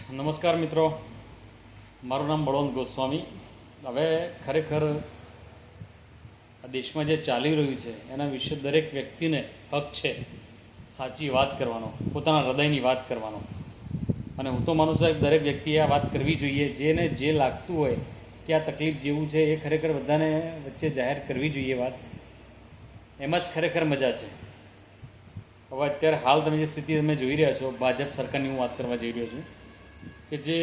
નમસ્કાર મિત્રો, મારું નામ બળવંત ગોસ્વામી. હવે ખરેખર આ દેશમાં જે ચાલી રહ્યું છે એના વિશે દરેક વ્યક્તિને હક છે સાચી વાત કરવાનો, પોતાના હૃદયની વાત કરવાનો. અને હું તો માનું છું કે દરેક વ્યક્તિએ આ વાત કરવી જોઈએ. જેને જે લાગતું હોય કે આ તકલીફ જેવું છે એ ખરેખર બધાને વચ્ચે જાહેર કરવી જોઈએ વાત. એમાં જ ખરેખર મજા છે. હવે અત્યારે હાલ તમે જે સ્થિતિ તમે જોઈ રહ્યા છો, ભાજપ સરકારની હું વાત કરવા જઈ રહ્યો છું કે જે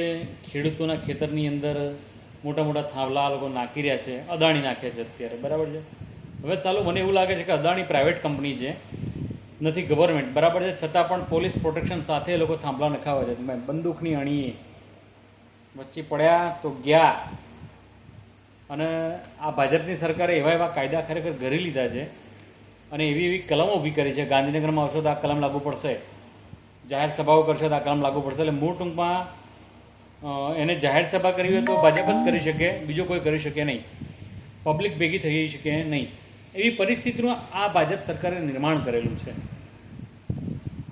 ખેડૂતોના ખેતરની અંદર મોટા મોટા થાંભલા લોકો નાખી રહ્યા છે, અદાણી નાખે છે અત્યારે, બરાબર છે. હવે ચાલો મને એવું લાગે છે કે અદાણી પ્રાઇવેટ કંપની છે, નથી ગવર્મેન્ટ, બરાબર છે. છતાં પણ પોલીસ પ્રોટેક્શન સાથે એ લોકો થાંભલા નખાવે છે. બંદૂકની અણીએ વચ્ચે પડ્યા તો ગયા. અને આ ભાજપની સરકારે એવા એવા કાયદા ખરેખર ઘરી લીધા છે અને એવી એવી કલમો ઊભી કરી છે. ગાંધીનગરમાં આવશો તો આ કલમ લાગુ પડશે, જાહેર સભાઓ કરશો તો આ કલમ લાગુ પડશે. એટલે મૂળ ટૂંકમાં એને જાહેર સભા કરવી હોય તો ભાજપ જ કરી શકે, બીજો કોઈ કરી શકે નહીં, પબ્લિક ભેગી થઈ શકે નહીં. એવી પરિસ્થિતિનું આ ભાજપ સરકારે નિર્માણ કરેલું છે.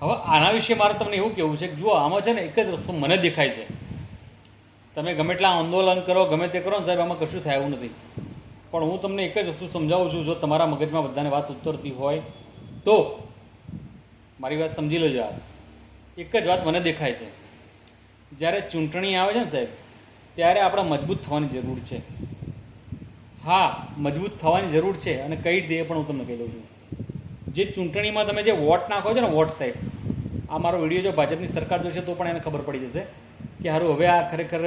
હવે આના વિશે મારે તમને એવું કહેવું છે કે જુઓ, આમાં છે ને એક જ રસ્તો મને દેખાય છે. તમે ગમે એટલા આંદોલન કરો, ગમે તે કરો ને સાહેબ, આમાં કશું થાય એવું નથી. પણ હું તમને એક જ વસ્તુ સમજાવું છું, જો તમારા મગજમાં બધાને વાત ઉતરતી હોય તો મારી વાત સમજી લેજો. યાર, એક જ વાત મને દેખાય છે, જ્યારે ચૂંટણી આવે છે ને સાહેબ, ત્યારે આપણે મજબૂત થવાની જરૂર છે. હા, મજબૂત થવાની જરૂર છે. અને કઈ રીતે એ પણ હું તમને કહી દઉં છું. જે ચૂંટણીમાં તમે જે વોટ નાખો છો ને, વોટ સાહેબ, આ મારો વિડીયો જો ભાજપની સરકાર જોશે તો પણ એને ખબર પડી જશે કે સારું, હવે આ ખરેખર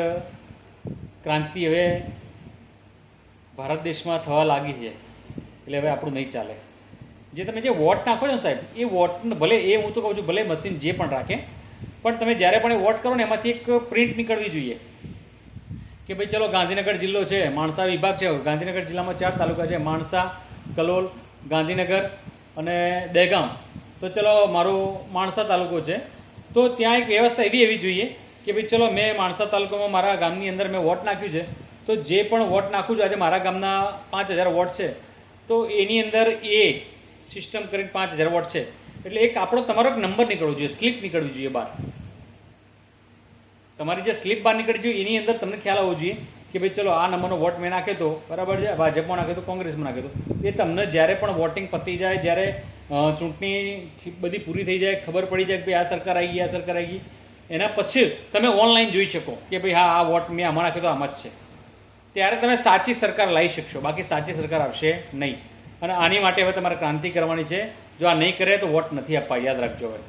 ક્રાંતિ હવે ભારત દેશમાં થવા લાગી છે. એટલે હવે આપણું નહીં ચાલે. જે તમે જે વોટ નાખો છો ને સાહેબ, એ વોટને ભલે, એ હું તો કહું છું, ભલે મશીન જે પણ રાખે, પણ તમે જ્યારે પણ એ વોટ કરો ને એમાંથી એક પ્રિન્ટ નીકળવી જોઈએ કે ભાઈ ચલો, ગાંધીનગર જિલ્લો છે, માણસા વિભાગ છે. ગાંધીનગર જિલ્લામાં 4 તાલુકા છે, માણસા, કલોલ, ગાંધીનગર અને દહેગામ. તો ચલો, મારો માણસા તાલુકો છે, તો ત્યાં એક વ્યવસ્થા એવી જોઈએ કે ભાઈ ચલો, મેં માણસા તાલુકામાં મારા ગામની અંદર મેં વોટ નાખ્યું છે, તો જે પણ વોટ નાખું છું, આજે મારા ગામના 5000 વોટ છે, તો એની અંદર એ સિસ્ટમ કરીને 5000 વોટ છે. એટલે એક આપણો તમારો એક નંબર નીકળવો જોઈએ, સ્લીપ નીકળવી જોઈએ બહાર. તમારી જે સ્લીપ બહાર નીકળવી જોઈએ એની અંદર તમને ખ્યાલ આવવો જોઈએ કે ભાઈ ચલો, આ નંબરનો વોટ મેં નાખ્યો તો, બરાબર છે, ભાજપમાં નાખ્યો તો, કોંગ્રેસમાં નાખ્યો તો. એ તમને જ્યારે પણ વોટિંગ પતી જાય, જ્યારે ચૂંટણી બધી પૂરી થઈ જાય, ખબર પડી જાય કે ભાઈ આ સરકાર આવી ગઈ, આ સરકાર આવી ગઈ, એના પછી તમે ઓનલાઈન જોઈ શકો કે ભાઈ હા, આ વોટ મેં આમાં નાખ્યો તો આમાં જ છે. ત્યારે તમે સાચી સરકાર લાવી શકશો, બાકી સાચી સરકાર આવશે નહીં. અને આની માટે હવે તમારે ક્રાંતિ કરવાની છે. જો આ નહીં કરે તો વોટ નથી આપવા, યાદ રાખજો. હવે